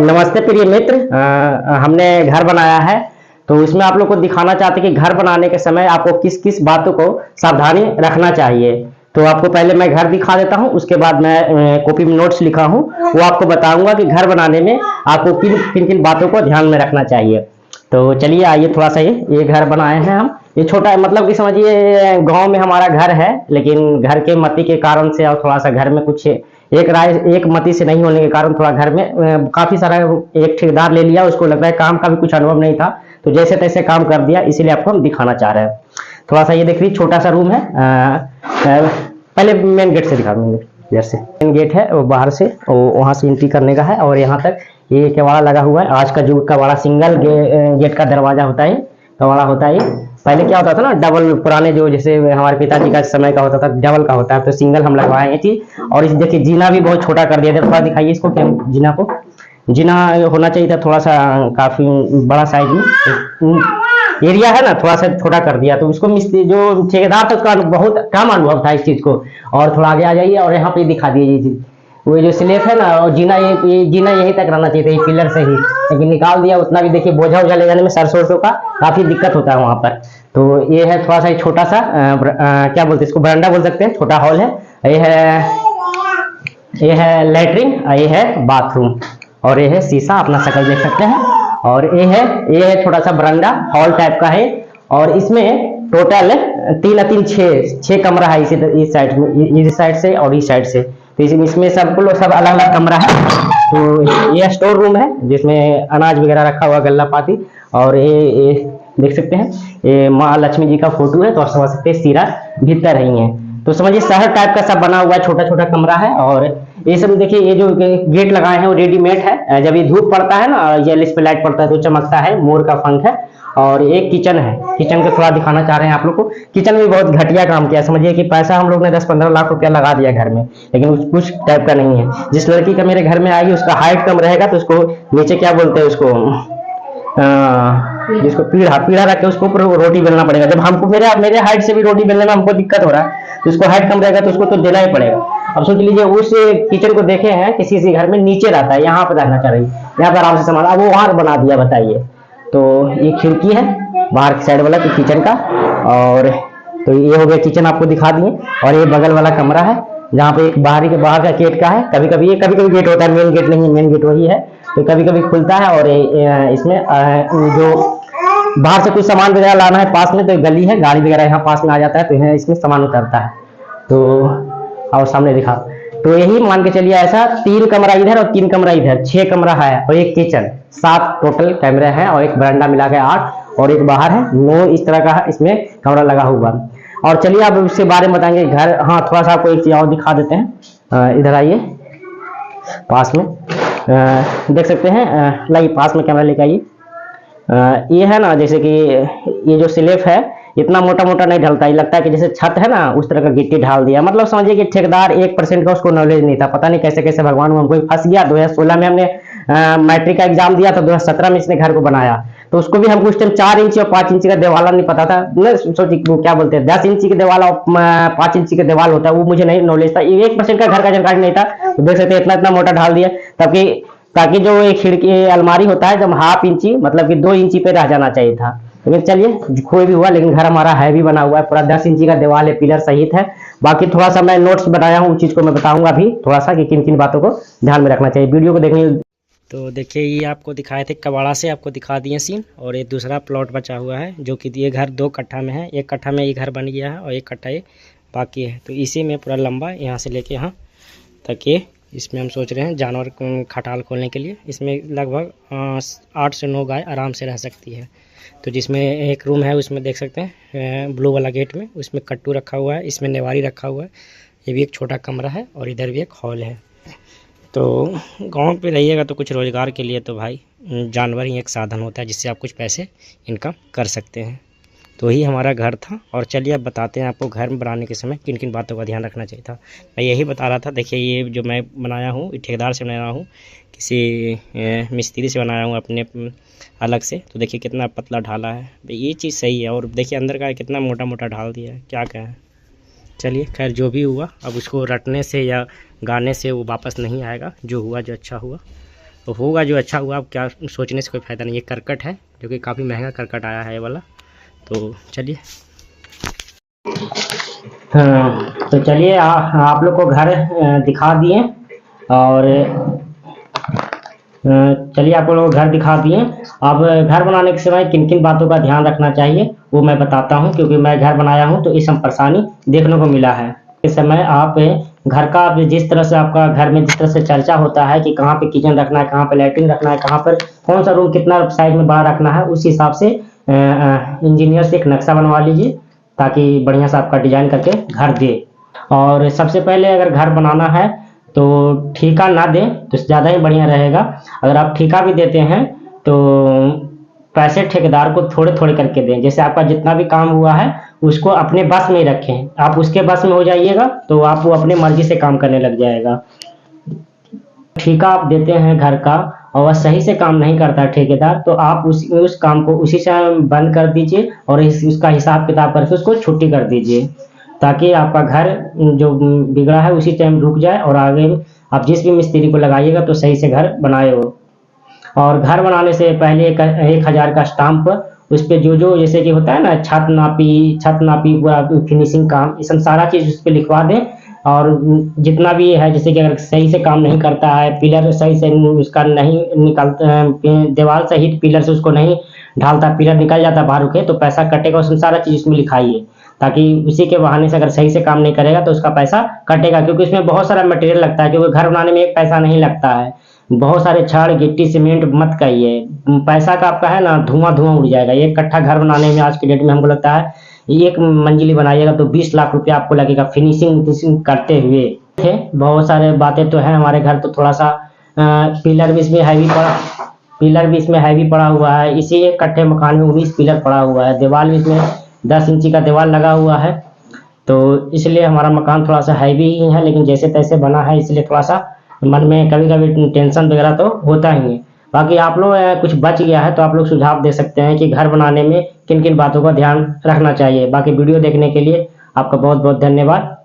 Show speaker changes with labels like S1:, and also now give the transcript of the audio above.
S1: नमस्ते प्रिय मित्र। हमने घर बनाया है तो इसमें आप लोग को दिखाना चाहते हैं कि घर बनाने के समय आपको किस किस बातों को सावधानी रखना चाहिए। तो आपको पहले मैं घर दिखा देता हूं, उसके बाद मैं कॉपी में नोट्स लिखा हूं, वो आपको बताऊंगा कि घर बनाने में आपको किन किन किन बातों को ध्यान में रखना चाहिए। तो चलिए आइए थोड़ा सा ये घर बनाए हैं हम। ये छोटा है, मतलब कि समझिए गांव में हमारा घर है, लेकिन घर के मती के कारण से और थोड़ा सा घर में कुछ एक मती से नहीं होने के कारण थोड़ा घर में काफी सारा एक ठेकेदार ले लिया। उसको लग रहा है काम का भी कुछ अनुभव नहीं था, तो जैसे तैसे काम कर दिया, इसीलिए आपको हम दिखाना चाह रहे हैं। थोड़ा सा ये देख लीजिए, छोटा सा रूम है। पहले मेन गेट से दिखा दूंगा। जैसे मेन गेट है वो बाहर से वहां से एंट्री करने का है, और यहाँ तक ये केवाड़ा लगा हुआ है। आज का जो कबाड़ा सिंगल गेट का दरवाजा होता है, कबाड़ा होता है। पहले क्या होता था ना, डबल, पुराने जो जैसे हमारे पिताजी का समय का होता था डबल का होता है, तो सिंगल हम लगवाए ये चीज। और इस देखिए जीना भी बहुत छोटा कर दिया था। थोड़ा दिखाइए इसको, क्या जीना को, जीना होना चाहिए था थोड़ा सा काफी बड़ा साइज में। एरिया है ना, थोड़ा सा छोटा कर दिया। तो उसको मिस्त्री जो ठेकेदार था उसका बहुत कम अनुभव था इस चीज को। और थोड़ा आगे आ जाइए और यहाँ पे दिखा दिए ये चीज, वो जो स्लेब है ना, और जीना, ये जीना यहीं तक रहना चाहिए था, ये पिलर से ही, लेकिन निकाल दिया। उतना भी देखिए बोझा उझा ले जाने में सरसों का काफी दिक्कत होता है वहां पर। तो ये है थोड़ा सा छोटा सा क्या बोलते हैं इसको, बरांडा बोल सकते हैं, छोटा हॉल है। ये है लेटरिन, ये है बाथरूम, और ये है शीशा, अपना शक्ल देख सकते हैं। और ये है थोड़ा सा बरांडा हॉल टाइप का है। और इसमें टोटल 6 कमरा है, इस साइड में, इस साइड से और इस साइड से। तो इसमें सब अलग अलग कमरा है। तो ये स्टोर रूम है जिसमें अनाज वगैरह रखा हुआ, गल्ला पाती। और ये देख सकते हैं, ये माँ लक्ष्मी जी का फोटो है, तो आप समझ सकते हैं सिरा भीतर रही है। तो समझिए शहर टाइप का सब बना हुआ है, छोटा छोटा कमरा है। और ये सब देखिए, ये जो गेट लगाए हैं वो रेडीमेड है। जब ये धूप पड़ता है ना, या इस पे लाइट पड़ता है तो चमकता है, मोर का पंख है। और एक किचन है, किचन को थोड़ा दिखाना चाह रहे हैं आप लोग को। किचन में बहुत घटिया काम किया, समझिए कि पैसा हम लोग ने 10-15 लाख रुपया लगा दिया घर में, लेकिन कुछ टाइप का नहीं है। जिस लड़की का मेरे घर में आएगी उसका हाइट कम रहेगा, तो उसको नीचे क्या बोलते हैं उसको, जिसको पीढ़ा रख के उसको ऊपर रोटी बेलना पड़ेगा। जब हमको मेरे हाइट से भी रोटी बेलने में हमको दिक्कत हो रहा है, तो उसको हाइट कम रहेगा तो उसको तो देना ही पड़ेगा। अब सोच लीजिए, उस किचन को देखे हैं किसी घर में नीचे रहता है, यहाँ पर रहना चाह रही है, यहाँ पर आराम से संभाला, वो वहां बना दिया, बताइए। तो ये खिड़की है बाहर की साइड वाला किचन का। और तो ये हो गया किचन, आपको दिखा दिए। और ये बगल वाला कमरा है जहाँ पे एक बाहर का गेट का है। कभी कभी गेट होता है, मेन गेट नहीं है, मेन गेट वही है। तो कभी कभी खुलता है। और इसमें जो बाहर से कुछ सामान वगैरह लाना है पास में, तो गली है, गाड़ी वगैरह यहाँ पास में आ जाता है, तो यहाँ इसमें सामान उतरता है। तो और सामने दिखा, तो यही मान के चलिए ऐसा 3 कमरा इधर और 3 कमरा इधर, 6 कमरा है, और एक किचन, 7 टोटल कैमरे हैं, और एक बरांडा मिला के 8, और एक बाहर है 9। इस तरह का है इसमें कमरा लगा हुआ। और चलिए अब उसके बारे में बताएंगे घर। हाँ, थोड़ा सा आपको एक चीज और दिखा देते हैं। इधर आइए पास में, देख सकते हैं, लाइए पास में कैमरा लेके आइए। ये है ना, जैसे कि ये जो स्लेब है इतना मोटा मोटा नहीं ढलता, ये लगता है कि जैसे छत है ना, उस तरह का गिट्टी ढाल दिया। मतलब समझिए कि ठेकेदार 1% का उसको नॉलेज नहीं था, पता नहीं कैसे कैसे भगवान हमको फंस गया। 2016 में हमने मैट्रिक का एग्जाम दिया था, 2017 में इसने घर को बनाया। तो उसको भी हमको उस टाइम 4 इंची और 5 इंची का देवाला नहीं पता था। सोचिए क्या बोलते हैं, 10 इंची के देवाल और 5 इंची के देवाल होता है, वो मुझे नहीं नॉलेज था। 1% का घर का जानकारी नहीं था। तो देख सकते हैं इतना इतना मोटा ढाल दिया, ताकि जो एक खिड़की अलमारी होता है जब 1/2 इंची, मतलब कि 2 इंची पे रह जाना चाहिए था। लेकिन चलिए कोई भी हुआ, लेकिन घर हमारा हैवी बना हुआ है, पूरा 10 इंची का दीवार है, पिलर सहित है। बाकी थोड़ा सा मैं नोट्स बनाया हूँ, उस चीज को मैं बताऊंगा अभी थोड़ा सा कि किन किन बातों को ध्यान में रखना चाहिए। वीडियो को देखने। तो देखिए, ये आपको दिखाए थे कबाड़ा से, आपको दिखा दिए सीन। और ये दूसरा प्लॉट बचा हुआ है, जो कि ये घर 2 कट्ठा में है। 1 कट्ठा में ये घर बन गया है, और 1 कट्ठा ये बाकी है। तो इसी में पूरा लंबा यहाँ से लेके यहाँ तक ये, इसमें हम सोच रहे हैं जानवर खटाल खोलने के लिए। इसमें लगभग 8 से 9 गाय आराम से रह सकती है। तो जिसमें एक रूम है, उसमें देख सकते हैं ब्लू वाला गेट में, उसमें कट्टू रखा हुआ है, इसमें नेवारी रखा हुआ है। ये भी एक छोटा कमरा है, और इधर भी एक हॉल है। तो गांव पे रहिएगा तो कुछ रोज़गार के लिए तो भाई जानवर ही एक साधन होता है, जिससे आप कुछ पैसे इनकम कर सकते हैं। तो ही हमारा घर था। और चलिए अब बताते हैं आपको घर में बनाने के समय किन किन बातों का ध्यान रखना चाहिए था। मैं यही बता रहा था। देखिए, ये जो मैं बनाया हूँ, ठेकेदार से बनाया हूँ, किसी मिस्त्री से बनाया हूँ अपने अलग से। तो देखिए कितना पतला ढाला है, ये चीज़ सही है। और देखिए अंदर का कितना मोटा मोटा ढाल दिया है, क्या कहें। चलिए खैर, जो भी हुआ, अब उसको रटने से या गाने से वो वापस नहीं आएगा। जो हुआ, जो अच्छा हुआ। तो होगा जो अच्छा हुआ, अब क्या सोचने से कोई फ़ायदा नहीं। ये करकट है जो कि काफ़ी महंगा करकट आया है ये वाला। तो चलिए, हाँ तो चलिए आप लोग को घर दिखा दिए, और चलिए आप लोग घर दिखा दिए। अब घर बनाने के समय किन किन बातों का ध्यान रखना चाहिए वो मैं बताता हूँ, क्योंकि मैं घर बनाया हूँ तो इस समय परेशानी देखने को मिला है। इस समय आप घर का जिस तरह से आपका घर में जिस तरह से चर्चा होता है कि कहाँ पे किचन रखना है, कहाँ पे लैट्रिन रखना है, कहाँ पर कौन सा रूम कितना साइज में बड़ा रखना है, उस हिसाब से इंजीनियर से एक नक्शा बनवा लीजिए, ताकि बढ़िया से आपका डिजाइन करके घर दे। और सबसे पहले अगर घर बनाना है तो ठेका ना दें तो ज़्यादा ही बढ़िया रहेगा। अगर आप ठेका भी देते हैं तो पैसे ठेकेदार को थोड़े थोड़े करके दें। जैसे आपका जितना भी काम हुआ है उसको अपने बस में ही रखें। आप उसके बस में हो जाइएगा तो आप वो अपने मर्जी से काम करने लग जाएगा। ठेका आप देते हैं घर का और वह सही से काम नहीं करता ठेकेदार, तो आप उस काम को उसी समय बंद कर दीजिए और उसका हिसाब किताब करके उसको छुट्टी कर दीजिए, ताकि आपका घर जो बिगड़ा है उसी टाइम रुक जाए और आगे आप जिस भी मिस्त्री को लगाइएगा तो सही से घर बनाए हो। और घर बनाने से पहले 1000 का स्टाम्प उस पर जो जैसे कि होता है ना, छत नापी पूरा फिनिशिंग काम, ये सब सारा चीज़ उस पर लिखवा दें। और जितना भी है, जैसे कि अगर सही से काम नहीं करता है, पिलर सही से उसका नहीं निकलता, दीवार सहित पिलर से उसको नहीं ढालता, पिलर निकल जाता बाहर के, तो पैसा कटेगा। उसमें सारा चीज़ उसमें लिखाइए, ताकि उसी के बहाने से अगर सही से काम नहीं करेगा तो उसका पैसा कटेगा। क्योंकि इसमें बहुत सारा मटेरियल लगता है, क्योंकि घर बनाने में एक पैसा नहीं लगता है, बहुत सारे छड़ गिट्टी सीमेंट मत कहिए, पैसा का आपका है ना धुआं धुआं उड़ जाएगा। एक कट्ठा घर बनाने में आज की डेट में हमको लगता है एक मंजिली बनाइएगा तो 20 लाख रुपया आपको लगेगा फिनिशिंग करते हुए। थे बहुत सारे बातें तो है हमारे घर, तो थोड़ा सा पिलर भी इसमें हैवी पड़ा हुआ है। इसी एक कट्ठे मकान में 19 पिलर पड़ा हुआ है। दीवार भी इसमें 10 इंची का दीवार लगा हुआ है, तो इसलिए हमारा मकान थोड़ा सा हैवी ही है। लेकिन जैसे तैसे बना है, इसलिए थोड़ा सा मन में कभी कभी टेंशन वगैरह तो होता ही है। बाकी आप लोग कुछ बच गया है तो आप लोग सुझाव दे सकते हैं कि घर बनाने में किन किन बातों का ध्यान रखना चाहिए। बाकी वीडियो देखने के लिए आपका बहुत बहुत धन्यवाद।